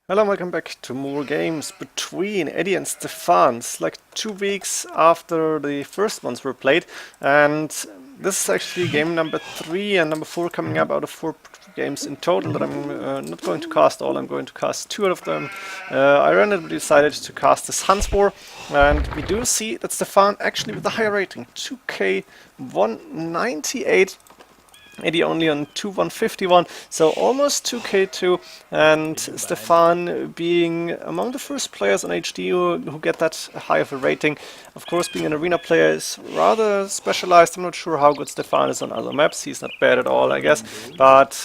Hello and welcome back to more games between Edie and Stefan. It's like 2 weeks after the first ones were played, and this is actually game number 3 and number 4 coming up out of 4 games in total that I'm not going to cast all. I'm going to cast 2 out of them. I randomly decided to cast this Huns war, and we do see that Stefan actually with the higher rating, 2k 198. Edie only on 2151, so almost 2k2, and Stefan being among the first players on HD who get that high of a rating. Of course, being an arena player is rather specialized. I'm not sure how good Stefan is on other maps. He's not bad at all, I guess, but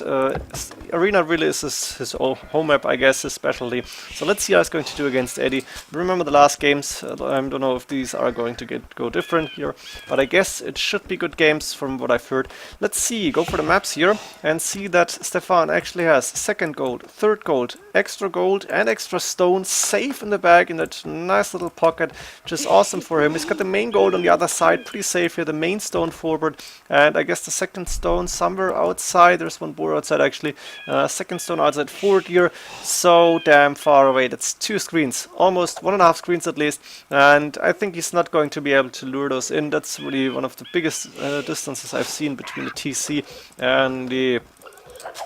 arena really is his home map, I guess, his specialty. So let's see how he's going to do against Edie. Remember the last games, I don't know if these are going to go different here, but I guess it should be good games from what I've heard. Let's see, go for the maps here and see that Stefan actually has second gold, third gold, and extra stone safe in the bag in that nice little pocket, which is awesome for him. He's got the main gold on the other side, pretty safe here, the main stone forward, and I guess the second stone somewhere outside. There's one boar outside actually, second stone outside forward here, so damn far away. That's 2 screens, almost 1.5 screens at least, and I think he's not going to be able to lure those in. That's really one of the biggest distances I've seen between the TC and the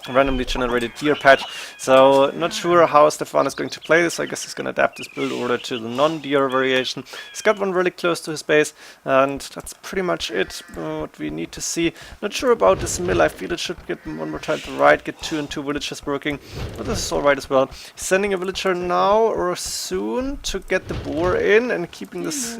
randomly generated deer patch. So not sure how Stefan is going to play this. I guess he's going to adapt his build order to the non-deer variation. He's got one really close to his base, and that's pretty much it, what we need to see. Not sure about this mill. I feel it should get one more time to the right, get 2 and 2 villagers working, but this is alright as well. He's sending a villager now or soon to get the boar in and keeping this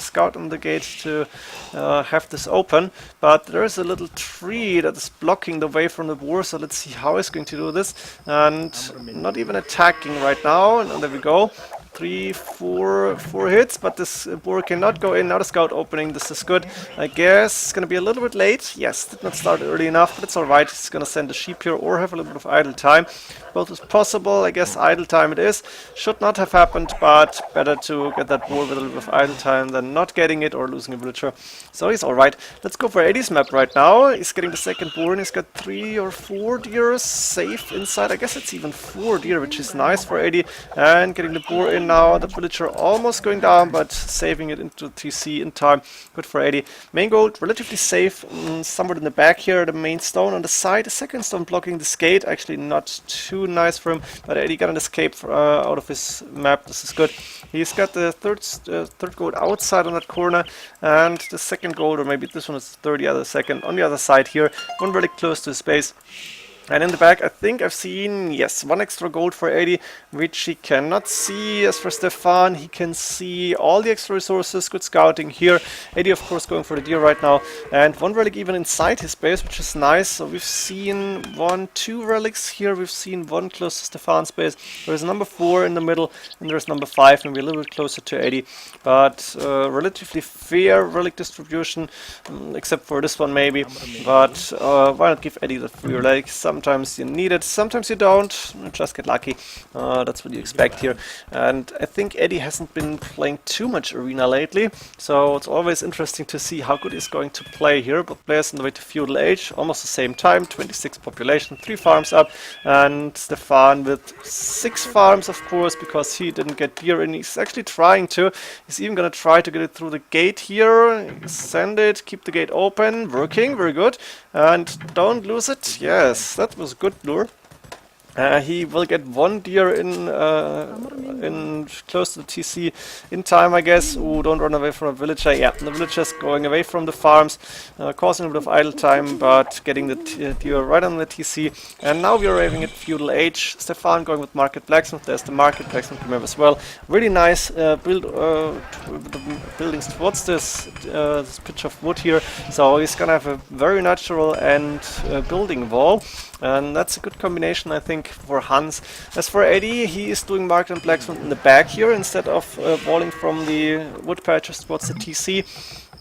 scout on the gate to have this open, but there is a little tree that is blocking the way from the boar, so let's see how he's going to do this. And not even attacking right now, and there we go. 4 hits, but this boar cannot go in. Now the scout opening, this is good. I guess it's going to be a little bit late. Yes, did not start early enough, but it's alright. He's going to send a sheep here or have a little bit of idle time. Both is possible. I guess idle time it is. Should not have happened, but better to get that boar with a little bit of idle time than not getting it or losing a villager. So he's alright. Let's go for Edie's map right now. He's getting the second boar and he's got 3 or 4 deer safe inside. I guess it's even 4 deer, which is nice for Edie. And getting the boar in now. The villager almost going down, but saving it into TC in time. Good for Edie. Main gold relatively safe. Somewhere in the back here, the main stone on the side. The second stone blocking this gate. Actually not too nice for him, but Edie got an escape out of his map. This is good. He's got the third gold outside on that corner, and the second gold, or maybe this one is the third, the other second, on the other sside here. One really close to his base. And in the back, I think I've seen, yes, 1 extra gold for Edie, which he cannot see. As for Stefan, he can see all the extra resources. Good scouting here. Edie, of course, going for the deer right now. And 1 relic even inside his base, which is nice. So we've seen 2 relics here. We've seen 1 close to Stefan's base. There's number 4 in the middle, and there's number 5, maybe a little bit closer to Edie. But relatively fair relic distribution, except for this one maybe. But why not give Edie the free relic? Sometimes you need it, sometimes you don't. Just get lucky. That's what you expect here. And I think Edie hasn't been playing too much arena lately, so it's always interesting to see how good he's going to play here. Both players on the way to feudal age, almost the same time, 26 population, 3 farms up, and Stefan with 6 farms, of course, because he didn't get deer in. He's actually trying to. He's even going to try to get it through the gate here. Send it, keep the gate open, working, very good. And don't lose it. Yes, that was a good lure. He will get 1 deer in close to the TC in time, I guess. Ooh, don't run away from a villager. Yeah, the villager's going away from the farms, causing a bit of idle time, but getting the deer right on the TC. And now we are arriving at feudal age. Stefan going with market blacksmith. There's the market blacksmith map as well. Really nice build buildings towards this pitch of wood here. So he's gonna have a very natural and building wall. And that's a good combination, I think, for Huns. As for Edie, he is doing market and blacksmith in the back here instead of walling from the wood patches towards the TC.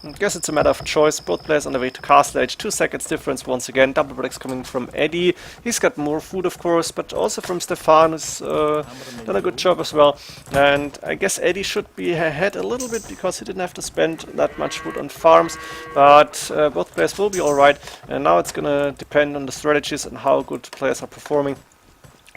I guess it's a matter of choice. Both players on the way to castle age. 2 seconds difference once again. Double breaks coming from Edie. He's got more food, of course, but also from Stefan, who's done a good job as well. And I guess Edie should be ahead a little bit because he didn't have to spend that much wood on farms. But both players will be alright. And now it's going to depend on the strategies and how good players are performing.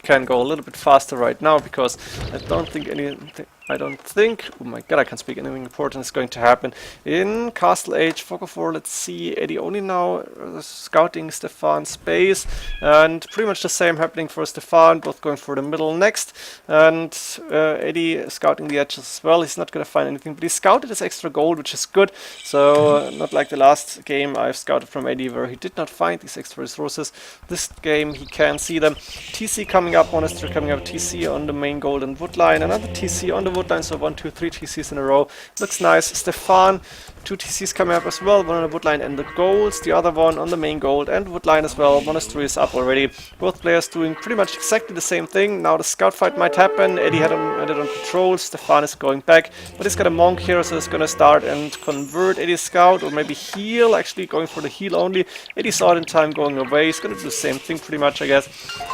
can go a little bit faster right now, because I don't think oh my god, I can't speak, anything important is going to happen in Castle Age. Fog of War, let's see, Edie only now scouting Stefan's base, and pretty much the same happening for Stefan, both going for the middle next, and Edie scouting the edges as well. He's not going to find anything, but he scouted his extra gold, which is good, so not like the last game I've scouted from Edie where he did not find these extra resources. This game he can see them. TC coming up, Monastery coming up, TC on the main gold and wood line, another TC on the woodline, so 1, 2, 3 TCs in a row. Looks nice. Stefan, 2 TCs coming up as well, one on the woodline and the golds, the other one on the main gold and woodline as well. Monastery is up already. Both players doing pretty much exactly the same thing. Now the scout fight might happen. Edie had it on patrol, Stefan is going back, but he's got a monk here, so he's gonna start and convert Eddie's scout, or maybe heal, actually going for the heal only. Eddie saw it in time going away. He's gonna do the same thing pretty much, I guess.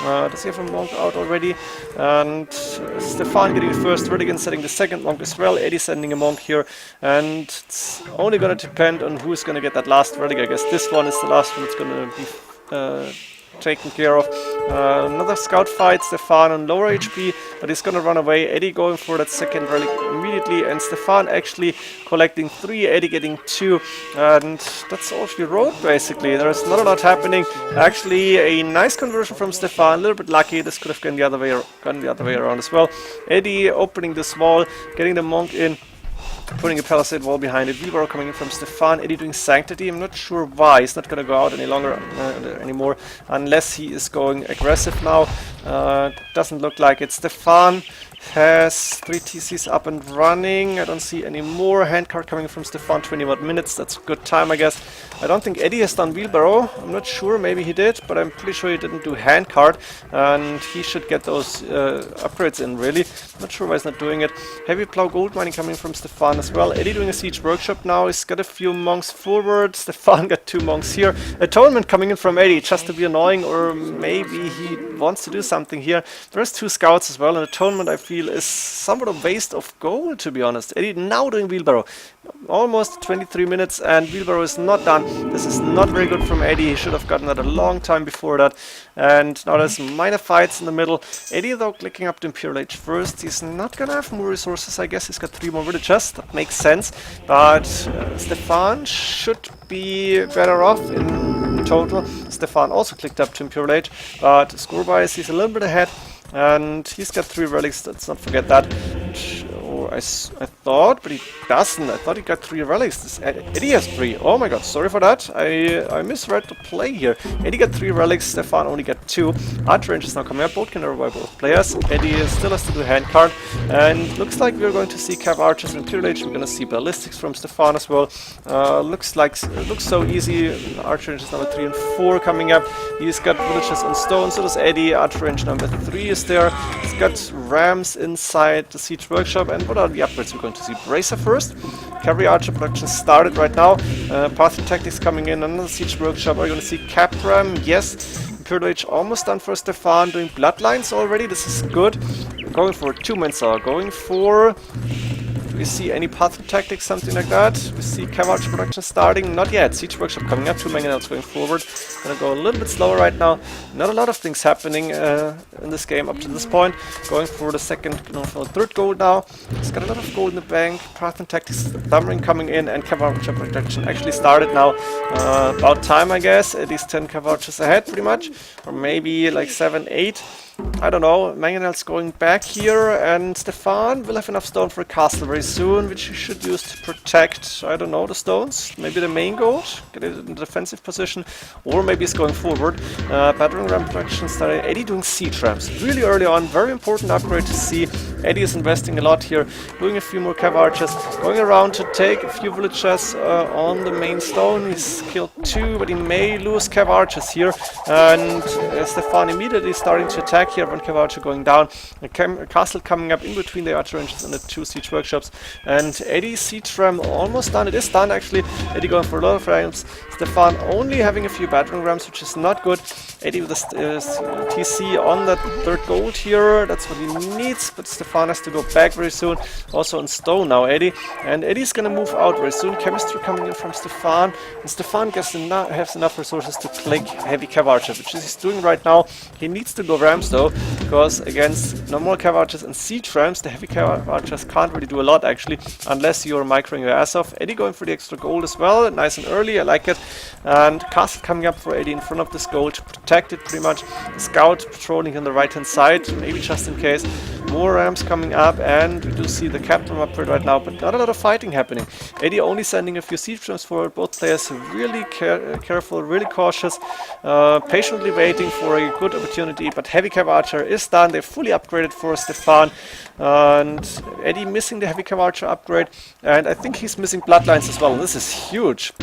Does he have a monk out already? And Stefan getting the first relic and setting the second monk as well. Eddie sending a monk here, and it's only going to depend on who's going to get that last relic. I guess this one is the last one that's going to be taken care of. Another scout fight, Stefan on lower HP, but he's going to run away. Eddie going for that second relic immediately, and Stefan actually collecting 3, Eddie getting 2, and that's all she wrote basically. There's not a lot happening. Actually, a nice conversion from Stefan, a little bit lucky. This could have gone the other way around as well. Eddie opening this wall, getting the monk in, putting a palisade wall behind it. Wheelbarrow coming in from Stefan. Eddie doing Sanctity. I'm not sure why. He's not going to go out any longer anymore, unless he is going aggressive now. Doesn't look like it. Stefan has 3 TCs up and running. I don't see any more. Handcard coming from Stefan, 20 more minutes. That's a good time, I guess. I don't think Eddie has done Wheelbarrow. I'm not sure. Maybe he did, but I'm pretty sure he didn't do Handcard, and he should get those upgrades in, really. Not sure why he's not doing it. Heavy Plow Gold Mining coming from Stefan as well. Eddie doing a Siege Workshop now. He's got a few monks forward. Stefan got 2 monks here. Atonement coming in from Eddie, just to be annoying, or maybe he wants to do something here. There's 2 scouts as well, and Atonement, I feel, is somewhat a waste of gold, to be honest. Eddie now doing Wheelbarrow. Almost 23 minutes, and Wheelbarrow is not done. This is not very good from Eddie. He should have gotten that a long time before that. And now there's minor fights in the middle. Eddie, though, clicking up to Imperial Age first. He's not gonna have more resources, I guess. He's got 3 more villages. That makes sense. But Stefan should be better off in total. Stefan also clicked up to Imperial Age, but score-wise, he's a little bit ahead. And he's got 3 relics, let's not forget that. I thought, but he doesn't. I thought he got 3 relics. Eddie has 3. Oh my god, sorry for that. I misread the play here. Eddie got 3 relics, Stefan only got 2. Archrange is now coming up, both can revive both players. Eddie still has to do Handcard. And looks like we're going to see Cav Archers in Imperial Age. We're going to see Ballistics from Stefan as well. Looks so easy. Archrange is number 3 and 4 coming up. He's got villages on stone, so does Eddie. Archrange number 3 is there. He's got rams inside the Siege Workshop. And what are the upgrades we're going to see? Bracer first. Cavalry Archer production started right now. Path and Tactics coming in. Another Siege Workshop. Are you going to see Cap Ram? Yes. Imperial Age almost done for Stefan. Doing Bloodlines already. This is good. Going for 2 Mensa. Going for... Do we see any Path and Tactics, something like that? We see Cavalry production starting. Not yet. Siege Workshop coming up. 2 Mangonels going forward. Gonna go a little bit slower right now. Not a lot of things happening in this game up to this point. Going for the second, no, for the third gold now. He's got a lot of gold in the bank. Path and Tactics, Thumbering coming in, and Cavalry production actually started now. About time, I guess. At least 10 Cavalry ahead, pretty much. Or maybe like 7, 8. I don't know. Mangonel's going back here, and Stefan will have enough stone for a castle very soon, which he should use to protect, I don't know, the stones. Maybe the main gold, get it in a defensive position, or maybe he's going forward. Battering ram production started. Eddie doing siege rams really early on. Very important upgrade to see. Eddie is investing a lot here, doing a few more cav archers, going around to take a few villages on the main stone. He's killed 2, but he may lose cav archers here, and Stefan immediately starting to attack here. One cav archer going down, a castle coming up in between the archer ranges and the 2 siege workshops, and Eddie's siege ram almost done. It is done actually. Eddie going for a lot of rams. Stefan only having a few battering rams, which is not good. Eddie with the TC on that 3rd gold here. That's what he needs, but Stefan has to go back very soon. Also on stone now, Eddie. And Eddie's gonna move out very soon. Chemistry coming in from Stefan. And Stefan has enough resources to click heavy cav archer, which he's doing right now. He needs to go rams though, because against normal cav archers and siege rams, the heavy cav archers can't really do a lot actually, unless you're microing your ass off. Eddie going for the extra gold as well, nice and early, I like it. And castle coming up for Eddie in front of this gold to protect it pretty much. Scout patrolling on the right hand side, maybe just in case. More rams coming up, and we do see the captain upgrade right now, but not a lot of fighting happening. Eddie only sending a few siege rams forward. Both players really careful, really cautious, patiently waiting for a good opportunity. But heavy cav archer is done. They're fully upgraded for Stefan, and Eddie missing the heavy cav archer upgrade, and I think he's missing bloodlines as well. This is huge.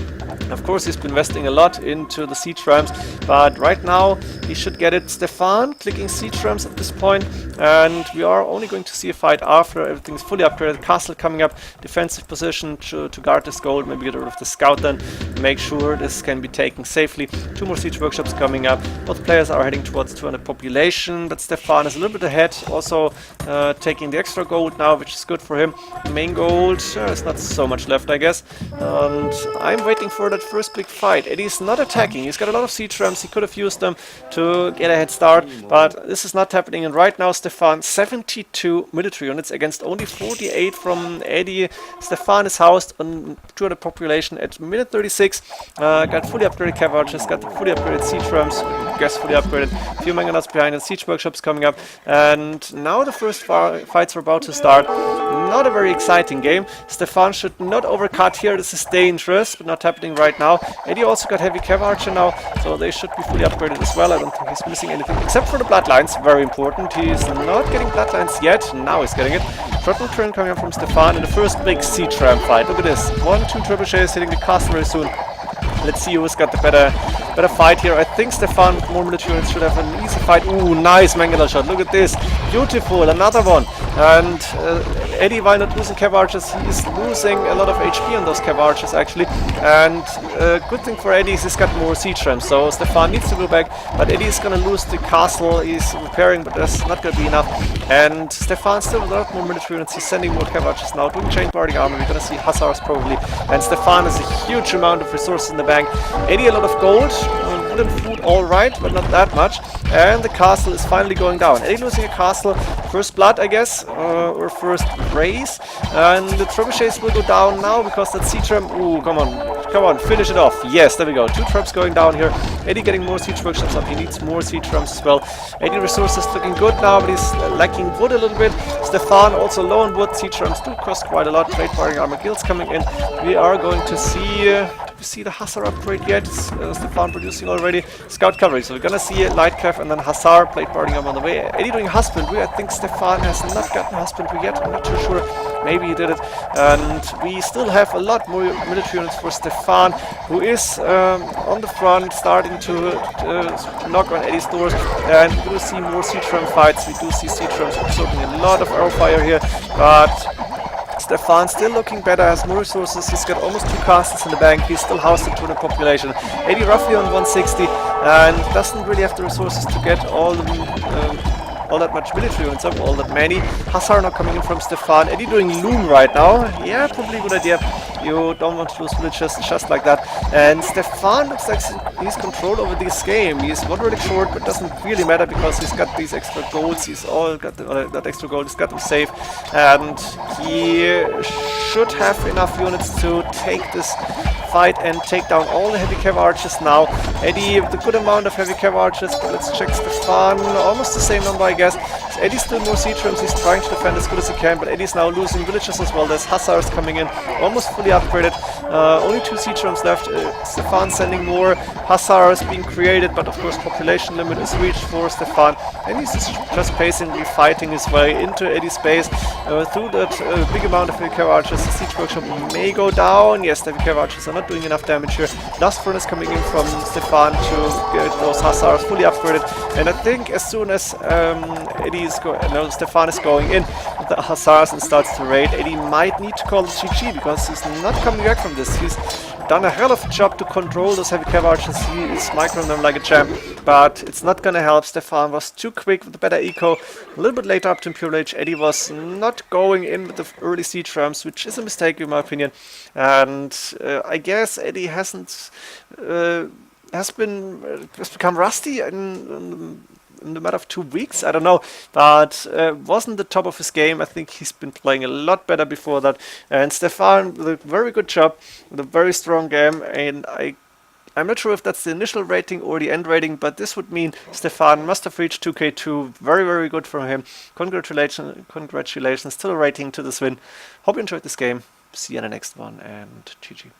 Of course, he's been investing a lot into the siege rams, but right now he should get it. Stefan clicking siege rams at this point, and we are only going to see a fight after everything's fully upgraded. Castle coming up, defensive position to guard this gold, maybe get rid of the scout then, make sure this can be taken safely. 2 more siege workshops coming up. Both players are heading towards 200 population, but Stefan is a little bit ahead, also taking the extra gold now, which is good for him. Main gold, there's not so much left, I guess, and I'm waiting for that first big fight. Eddie's not attacking, he's got a lot of siege rams, he could have used them to get a head start, but this is not happening. And right now Stefan 72 military units against only 48 from Eddie. Stefan is housed on 200 population at minute 36, got fully upgraded cav archers, got the fully upgraded siege rams, I guess fully upgraded, a few mangonauts behind, and siege workshops coming up, and now the first fights are about to start. Not a very exciting game. Stefan should not overcut here, this is dangerous, but not happening right now. Eddie also got heavy cav archer now, so they should be fully upgraded as well. I don't think he's missing anything except for the bloodlines, very important. He's not getting bloodlines yet, now he's getting it. Throttle turn coming up from Stefan in the first big siege ram fight. Look at this, 1-2 trebuchets hitting the castle very soon. Let's see who's got the better fight here. I think Stefan with more military units should have an easy fight. Ooh, nice mangonel shot. Look at this. Beautiful. Another one. And Eddie, while not losing cav archers, he is losing a lot of HP on those cav archers actually. And good thing for Eddie is he's got more siege rams. So Stefan needs to go back, but Eddie is going to lose the castle. He's repairing, but that's not going to be enough. And Stefan still with a lot more military units. He's sending more cav archers now, doing chain guarding armor. We're going to see hussars probably. And Stefan has a huge amount of resources in the bank. Eddie a lot of gold, wood and food alright, but not that much. And the castle is finally going down. Eddie losing a castle, first blood I guess, or first raise. And the trebuchets will go down now because that siege ram, ooh, come on, finish it off. Yes, there we go, 2 traps going down here. Eddie getting more siege workshops up, he needs more siege rams as well. Eddie resources looking good now, but he's lacking wood a little bit. Stefan also low on wood, siege rams do cost quite a lot. Trade firing armor guilds coming in. We are going to see the Hussar upgrade yet. Stefan producing already. Scout cavalry. So we're gonna see light cav and then Hussar plate parting up on the way. Eddie doing husbandry. I think Stefan has not gotten husbandry yet. I'm not too sure. Maybe he did it. And we still have a lot more military units for Stefan, who is on the front, starting to knock on Eddie's doors. And we do see more siege ram fights. We do see siege rams absorbing a lot of arrow fire here, but Stefan still looking better, has more resources, he's got almost 2 castles in the bank, he's still housed in 200 population. Eddie roughly on 160 and doesn't really have the resources to get all that much military units up, all that many. Hussar now coming in from Stefan. Eddie doing loom right now. Yeah, probably a good idea. You don't want to lose villagers just like that. And Stefan looks like he's control over this game. He's moderately short, but doesn't really matter because he's got these extra golds. He's all got that extra gold. He's got them safe, and he should have enough units to take this fight and take down all the heavy cav archers now. Eddie with a good amount of heavy cav archers, but let's check Stefan. Almost the same number, I guess. Eddie's still more siege rams. He's trying to defend as good as he can, but Eddie's now losing villages as well. There's hussars coming in, almost fully upgraded. Only 2 siege rams left. Stefan sending more hussars being created, but of course population limit is reached for Stefan, and he's just pacingly fighting his way into Eddie's base through that big amount of heavy cav archers. The siege workshop may go down. Yes, the heavy cav archers are not doing enough damage here. Last furnace coming in from Stefan to get those hussars fully upgraded, and I think as soon as Stefan is going in with the hussars and starts to raid, Eddie might need to call the GG because he's not coming back from this. He's done a hell of a job to control those heavy cav archers. He is microing them like a champ, but it's not gonna help. Stefan was too quick with the better eco. A little bit later up to Imperial Age, Eddie was not going in with the early siege rams, which is a mistake in my opinion. And I guess Eddie has become rusty in the matter of 2 weeks, I don't know, but wasn't the top of his game. I think he's been playing a lot better before that. And Stefan with a very good job, with a very strong game, and I'm not sure if that's the initial rating or the end rating, but this would mean Stefan must have reached 2K2. Very, very good for him. Congratulations to the rating, to this win. Hope you enjoyed this game. See you in the next one, and GG.